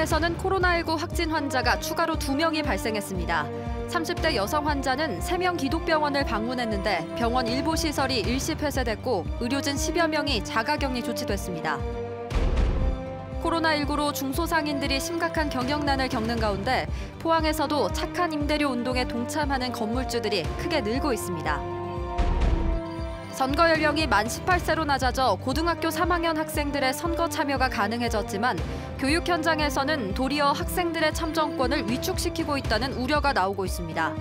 포항에서는 코로나19 확진 환자가 추가로 2명이 발생했습니다. 30대 여성 환자는 3명 기독병원을 방문했는데 병원 일부 시설이 일시 폐쇄됐고 의료진 10여 명이 자가격리 조치됐습니다. 코로나19로 중소상인들이 심각한 경영난을 겪는 가운데 포항에서도 착한 임대료 운동에 동참하는 건물주들이 크게 늘고 있습니다. 선거 연령이 만 18세로 낮아져 고등학교 3학년 학생들의 선거 참여가 가능해졌지만 교육 현장에서는 도리어 학생들의 참정권을 위축시키고 있다는 우려가 나오고 있습니다.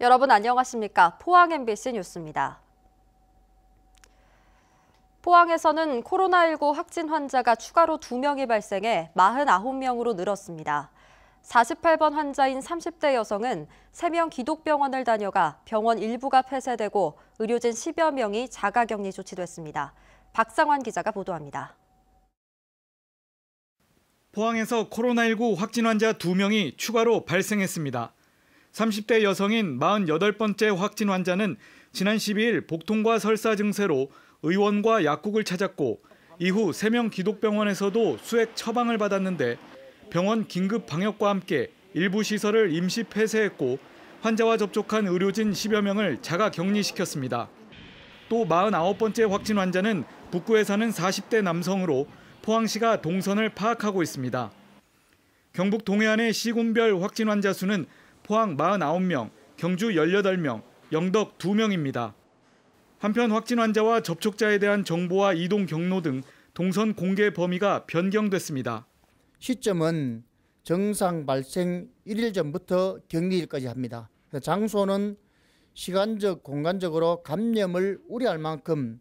여러분 안녕하십니까? 포항 MBC 뉴스입니다. 포항에서는 코로나19 확진 환자가 추가로 2명이 발생해 49명으로 늘었습니다. 48번 환자인 30대 여성은 3명 기독병원을 다녀가 병원 일부가 폐쇄되고 의료진 10여 명이 자가격리 조치됐습니다. 박상환 기자가 보도합니다. 포항에서 코로나19 확진 환자 2명이 추가로 발생했습니다. 30대 여성인 48번째 확진 환자는 지난 12일 복통과 설사 증세로 의원과 약국을 찾았고 이후 3명 기독병원에서도 수액 처방을 받았는데 병원 긴급 방역과 함께 일부 시설을 임시 폐쇄했고 환자와 접촉한 의료진 10여 명을 자가 격리시켰습니다. 또 49번째 확진 환자는 북구에 사는 40대 남성으로 포항시가 동선을 파악하고 있습니다. 경북 동해안의 시군별 확진 환자 수는 포항 49명, 경주 18명, 영덕 2명입니다. 한편 확진 환자와 접촉자에 대한 정보와 이동 경로 등 동선 공개 범위가 변경됐습니다. 시점은 증상 발생 1일 전부터 격리일까지 합니다. 장소는 시간적, 공간적으로 감염을 우려할 만큼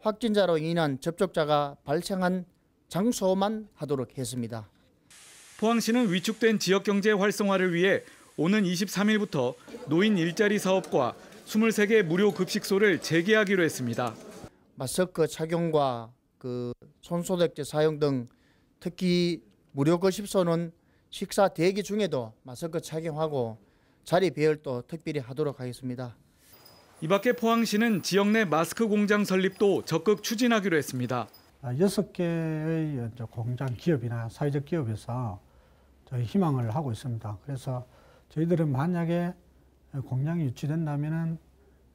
확진자로 인한 접촉자가 발생한 장소만 하도록 했습니다. 포항시는 위축된 지역경제 활성화를 위해 오는 23일부터 노인 일자리 사업과 23개 무료 급식소를 재개하기로 했습니다. 마스크 착용과 손소독제 사용 등 특히 무료 급식소는 식사 대기 중에도 마스크 착용하고 자리 배열도 특별히 하도록 하겠습니다. 이 밖에 포항시는 지역 내 마스크 공장 설립도 적극 추진하기로 했습니다. 6개의 공장 기업이나 사회적 기업에서 저희 희망을 하고 있습니다. 그래서 저희들은 만약에 공장이 유치된다면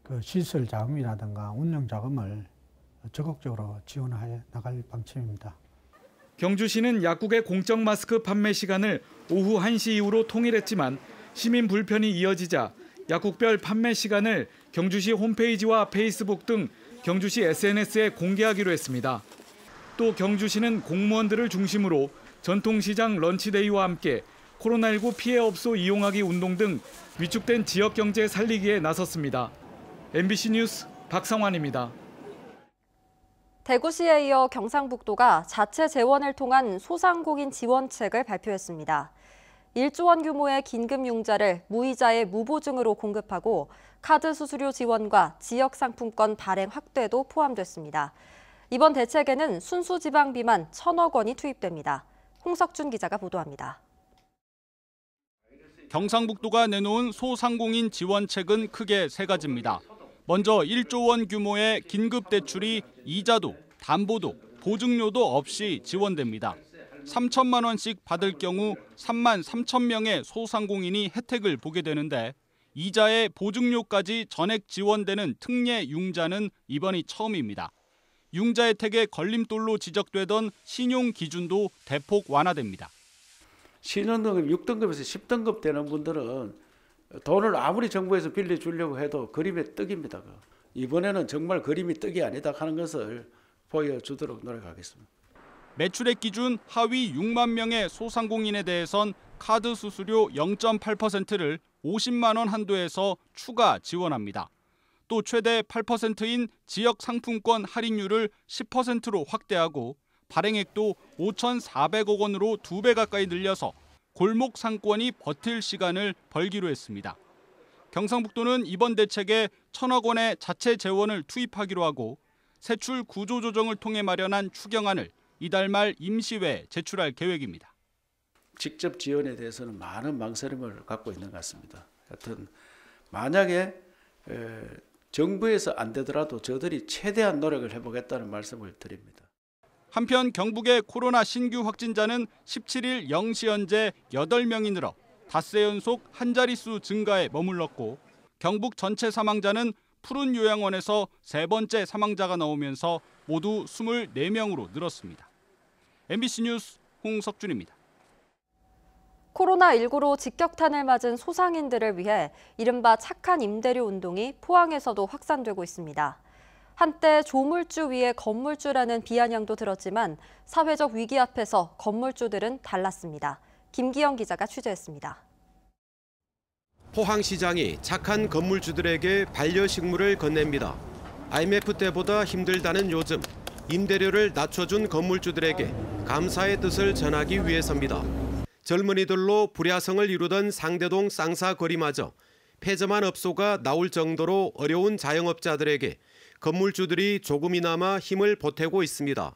그 시설 자금이라든가 운영 자금을 적극적으로 지원해 나갈 방침입니다. 경주시는 약국의 공적 마스크 판매 시간을 오후 1시 이후로 통일했지만 시민 불편이 이어지자 약국별 판매 시간을 경주시 홈페이지와 페이스북 등 경주시 SNS에 공개하기로 했습니다. 또 경주시는 공무원들을 중심으로 전통시장 런치데이와 함께 코로나19 피해업소 이용하기 운동 등 위축된 지역 경제 살리기에 나섰습니다. MBC 뉴스 박상환입니다. 대구시에 이어 경상북도가 자체 재원을 통한 소상공인 지원책을 발표했습니다. 1조 원 규모의 긴급융자를 무이자의 무보증으로 공급하고 카드 수수료 지원과 지역 상품권 발행 확대도 포함됐습니다. 이번 대책에는 순수지방비만 1,000억 원이 투입됩니다. 홍석준 기자가 보도합니다. 경상북도가 내놓은 소상공인 지원책은 크게 3가지입니다. 먼저 1조 원 규모의 긴급대출이 이자도, 담보도, 보증료도 없이 지원됩니다. 3천만 원씩 받을 경우 3만 3천 명의 소상공인이 혜택을 보게 되는데 이자에 보증료까지 전액 지원되는 특례 융자는 이번이 처음입니다. 융자 혜택의 걸림돌로 지적되던 신용 기준도 대폭 완화됩니다. 신용등급 6등급에서 10등급 되는 분들은 돈을 아무리 정부에서 빌려주려고 해도 그림의 떡입니다. 이번에는 정말 그림이 떡이 아니다 하는 것을 보여주도록 노력하겠습니다. 매출액 기준 하위 6만 명의 소상공인에 대해선 카드 수수료 0.8%를 50만 원 한도에서 추가 지원합니다. 또 최대 8%인 지역 상품권 할인율을 10%로 확대하고 발행액도 5,400억 원으로 2배 가까이 늘려서 골목 상권이 버틸 시간을 벌기로 했습니다. 경상북도는 이번 대책에 1,000억 원의 자체 재원을 투입하기로 하고 세출 구조 조정을 통해 마련한 추경안을 이달 말 임시회에 제출할 계획입니다. 직접 지원에 대해서는 많은 망설임을 갖고 있는 것 같습니다. 하여튼 만약에 정부에서 안 되더라도 저들이 최대한 노력을 해보겠다는 말씀을 드립니다. 한편 경북의 코로나 신규 확진자는 17일 0시 현재 8명이 늘어 닷새 연속 한 자릿수 증가에 머물렀고 경북 전체 사망자는 푸른 요양원에서 세 번째 사망자가 나오면서 모두 24명으로 늘었습니다. MBC 뉴스 홍석준입니다. 코로나19로 직격탄을 맞은 소상인들을 위해 이른바 착한 임대료 운동이 포항에서도 확산되고 있습니다. 한때 조물주 위에 건물주라는 비아냥도 들었지만 사회적 위기 앞에서 건물주들은 달랐습니다. 김기영 기자가 취재했습니다. 포항시장이 착한 건물주들에게 반려식물을 건넵니다. IMF 때보다 힘들다는 요즘, 임대료를 낮춰준 건물주들에게 감사의 뜻을 전하기 위해서입니다. 젊은이들로 불야성을 이루던 상대동 쌍사거리마저 폐점한 업소가 나올 정도로 어려운 자영업자들에게 건물주들이 조금이나마 힘을 보태고 있습니다.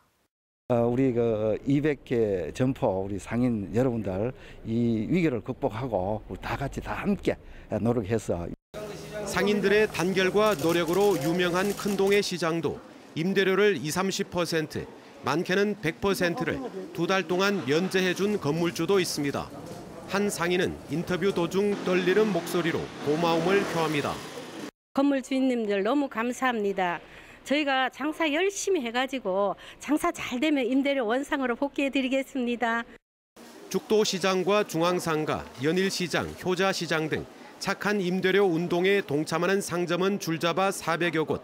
우리 200개 점포 우리 상인 여러분들 이 위기를 극복하고 우리 다 같이 다 함께 노력해서 상인들의 단결과 노력으로 유명한 큰동의 시장도 임대료를 20-30%, 많게는 100%를 2달 동안 면제해준 건물주도 있습니다. 한 상인은 인터뷰 도중 떨리는 목소리로 고마움을 표합니다. 건물 주인님들 너무 감사합니다. 저희가 장사 열심히 해가지고 장사 잘 되면 임대료 원상으로 복귀해드리겠습니다. 죽도시장과 중앙상가, 연일시장, 효자시장 등 착한 임대료 운동에 동참하는 상점은 줄잡아 400여 곳.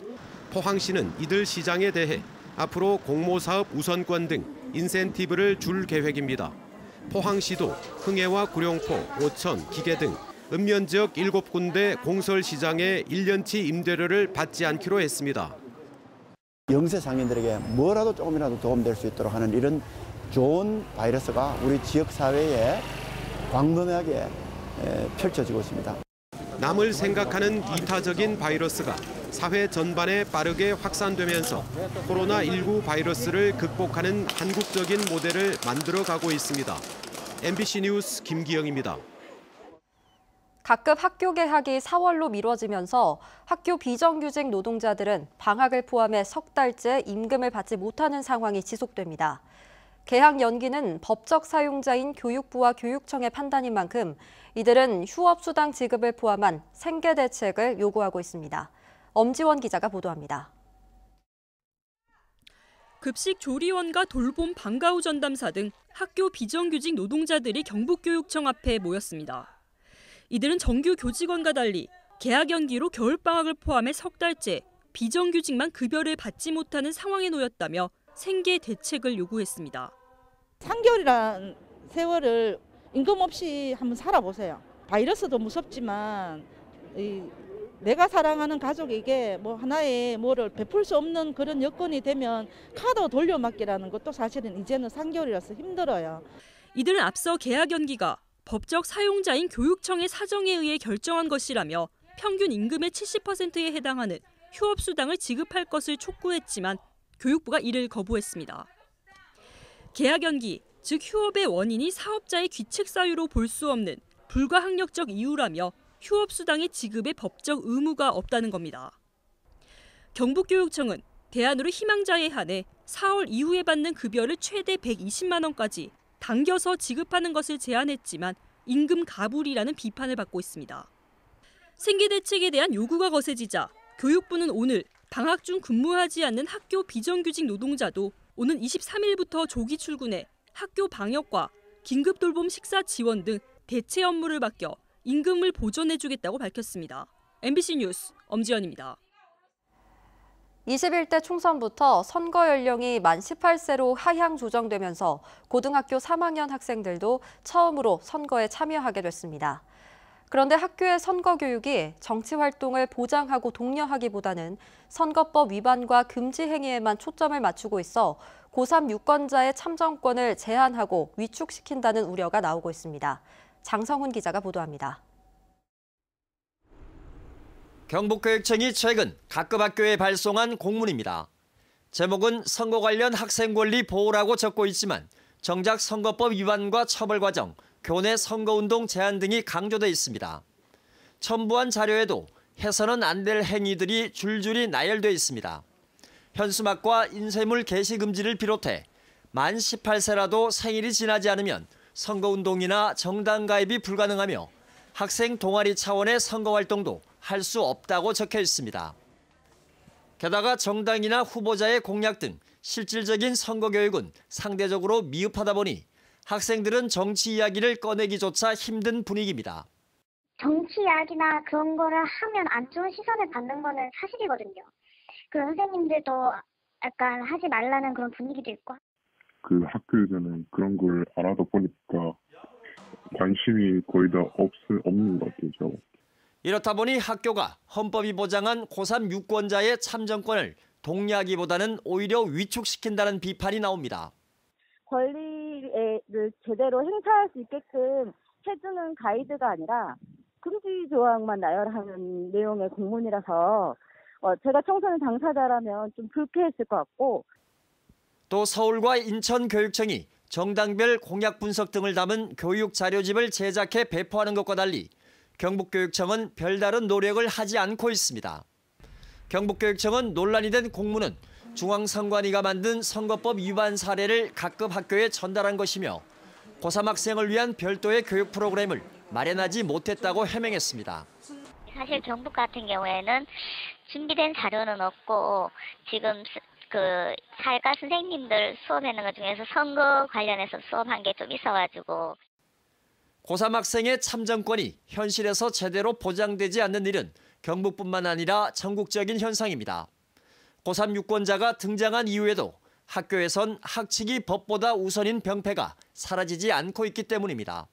포항시는 이들 시장에 대해 앞으로 공모사업 우선권 등 인센티브를 줄 계획입니다. 포항시도 흥해와 구룡포, 오천, 기계 등 읍면지역 7군데 공설시장에 1년치 임대료를 받지 않기로 했습니다. 영세 상인들에게 뭐라도 조금이라도 도움될 수 있도록 하는 이런 좋은 바이러스가 우리 지역사회에 광범위하게 펼쳐지고 있습니다. 남을 생각하는 이타적인 바이러스가 사회 전반에 빠르게 확산되면서 코로나19 바이러스를 극복하는 한국적인 모델을 만들어가고 있습니다. MBC 뉴스 김기영입니다. 각급 학교 개학이 4월로 미뤄지면서 학교 비정규직 노동자들은 방학을 포함해 석 달째 임금을 받지 못하는 상황이 지속됩니다. 개학 연기는 법적 사용자인 교육부와 교육청의 판단인 만큼 이들은 휴업수당 지급을 포함한 생계 대책을 요구하고 있습니다. 엄지원 기자가 보도합니다. 급식 조리원과 돌봄 방과후 전담사 등 학교 비정규직 노동자들이 경북교육청 앞에 모였습니다. 이들은 정규 교직원과 달리 개학 연기로 겨울방학을 포함해 석 달째 비정규직만 급여를 받지 못하는 상황에 놓였다며 생계 대책을 요구했습니다. 3개월이라는 세월을 임금 없이 한번 살아보세요. 바이러스도 무섭지만 내가 사랑하는 가족에게 뭐 하나의 뭐를 베풀 수 없는 그런 여건이 되면 카드 돌려막기라는 것도 사실은 이제는 3개월이라서 힘들어요. 이들은 앞서 개학 연기가 법적 사용자인 교육청의 사정에 의해 결정한 것이라며 평균 임금의 70%에 해당하는 휴업수당을 지급할 것을 촉구했지만 교육부가 이를 거부했습니다. 개학 연기, 즉 휴업의 원인이 사업자의 귀책 사유로 볼 수 없는 불가항력적 이유라며 휴업수당의 지급에 법적 의무가 없다는 겁니다. 경북교육청은 대안으로 희망자에 한해 4월 이후에 받는 급여를 최대 120만 원까지 당겨서 지급하는 것을 제안했지만 임금 가불이라는 비판을 받고 있습니다. 생계 대책에 대한 요구가 거세지자 교육부는 오늘 방학 중 근무하지 않는 학교 비정규직 노동자도 오는 23일부터 조기 출근해 학교 방역과 긴급 돌봄 식사 지원 등 대체 업무를 맡겨 임금을 보전해주겠다고 밝혔습니다. MBC 뉴스 엄지연입니다. 21대 총선부터 선거 연령이 만 18세로 하향 조정되면서 고등학교 3학년 학생들도 처음으로 선거에 참여하게 됐습니다. 그런데 학교의 선거 교육이 정치 활동을 보장하고 독려하기보다는 선거법 위반과 금지 행위에만 초점을 맞추고 있어 고3 유권자의 참정권을 제한하고 위축시킨다는 우려가 나오고 있습니다. 장성훈 기자가 보도합니다. 경북교육청이 최근 각급 학교에 발송한 공문입니다. 제목은 선거 관련 학생 권리 보호라고 적고 있지만 정작 선거법 위반과 처벌 과정, 교내 선거운동 제한 등이 강조돼 있습니다. 첨부한 자료에도 해서는 안 될 행위들이 줄줄이 나열돼 있습니다. 현수막과 인쇄물 게시 금지를 비롯해 만 18세라도 생일이 지나지 않으면 선거운동이나 정당 가입이 불가능하며 학생 동아리 차원의 선거활동도 할 수 없다고 적혀 있습니다. 게다가 정당이나 후보자의 공약 등 실질적인 선거 교육은 상대적으로 미흡하다 보니 학생들은 정치 이야기를 꺼내기조차 힘든 분위기입니다. 정치 이야기나 그런 거를 하면 안 좋은 시선을 받는 거는 사실이거든요. 그 선생님들도 약간 하지 말라는 그런 분위기도 있고. 그 학교에서는 그런 걸 안 하다 보니까 관심이 거의 다 없는 것 같아요. 이렇다 보니 학교가 헌법이 보장한 고3 유권자의 참정권을 독려하기보다는 오히려 위축시킨다는 비판이 나옵니다. 권리를 제대로 행사할 수 있게끔 해주는 가이드가 아니라 금지 조항만 나열하는 내용의 공문이라서 제가 청소년 당사자라면 좀 불쾌했을 것 같고. 또 서울과 인천교육청이 정당별 공약 분석 등을 담은 교육 자료집을 제작해 배포하는 것과 달리 경북교육청은 별다른 노력을 하지 않고 있습니다. 경북교육청은 논란이 된 공문은 중앙선관위가 만든 선거법 위반 사례를 각급 학교에 전달한 것이며 고3 학생을 위한 별도의 교육 프로그램을 마련하지 못했다고 해명했습니다. 사실 경북 같은 경우에는 준비된 자료는 없고 지금 그 사회과 선생님들 수업하는 것 중에서 선거 관련해서 수업한 게 좀 있어가지고. 고3 학생의 참정권이 현실에서 제대로 보장되지 않는 일은 경북뿐만 아니라 전국적인 현상입니다. 고3 유권자가 등장한 이후에도 학교에선 학칙이 법보다 우선인 병폐가 사라지지 않고 있기 때문입니다.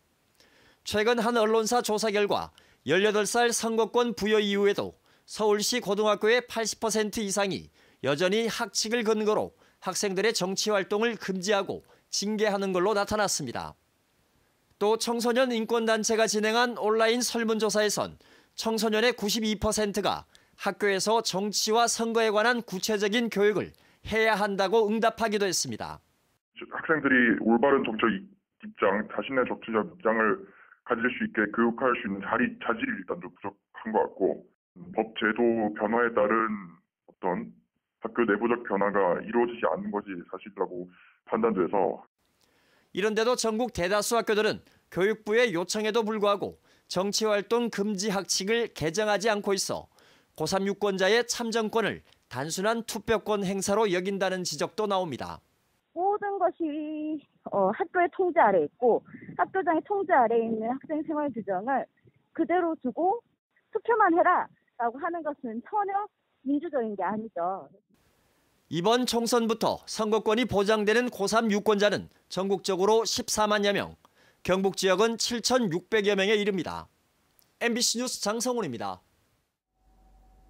최근 한 언론사 조사 결과 18살 선거권 부여 이후에도 서울시 고등학교의 80% 이상이 여전히 학칙을 근거로 학생들의 정치 활동을 금지하고 징계하는 걸로 나타났습니다. 또 청소년 인권단체가 진행한 온라인 설문조사에선 청소년의 92%가 학교에서 정치와 선거에 관한 구체적인 교육을 해야 한다고 응답하기도 했습니다. 학생들이 올바른 정책 입장, 자신의 정치적 입장을 가질 수 있게 교육할 수 있는 자질이 일단 좀 부족한 것 같고, 법 제도 변화에 따른 어떤 학교 내부적 변화가 이루어지지 않는 것이 사실이라고 판단돼서. 이런데도 전국 대다수 학교들은 교육부의 요청에도 불구하고 정치활동 금지 학칙을 개정하지 않고 있어 고3 유권자의 참정권을 단순한 투표권 행사로 여긴다는 지적도 나옵니다. 모든 것이 학교의 통제 아래에 있고 학교장의 통제 아래에 있는 학생 생활 규정을 그대로 두고 투표만 해라라고 하는 것은 전혀 민주적인 게 아니죠. 이번 총선부터 선거권이 보장되는 고3 유권자는 전국적으로 14만여 명, 경북 지역은 7,600여 명에 이릅니다. MBC 뉴스 장성훈입니다.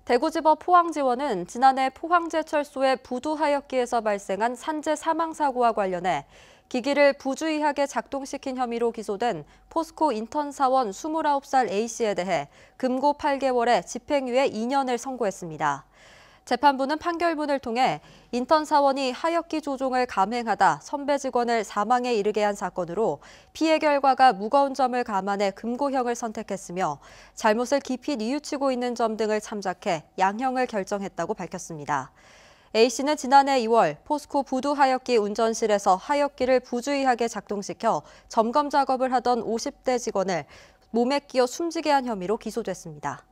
대구지법 포항지원은 지난해 포항제철소의 부두하역기에서 발생한 산재 사망 사고와 관련해 기기를 부주의하게 작동시킨 혐의로 기소된 포스코 인턴 사원 29살 A씨에 대해 금고 8개월에 집행유예 2년을 선고했습니다. 재판부는 판결문을 통해 인턴 사원이 하역기 조종을 감행하다 선배 직원을 사망에 이르게 한 사건으로 피해 결과가 무거운 점을 감안해 금고형을 선택했으며 잘못을 깊이 뉘우치고 있는 점 등을 참작해 양형을 결정했다고 밝혔습니다. A씨는 지난해 2월 포스코 부두 하역기 운전실에서 하역기를 부주의하게 작동시켜 점검 작업을 하던 50대 직원을 몸에 끼어 숨지게 한 혐의로 기소됐습니다.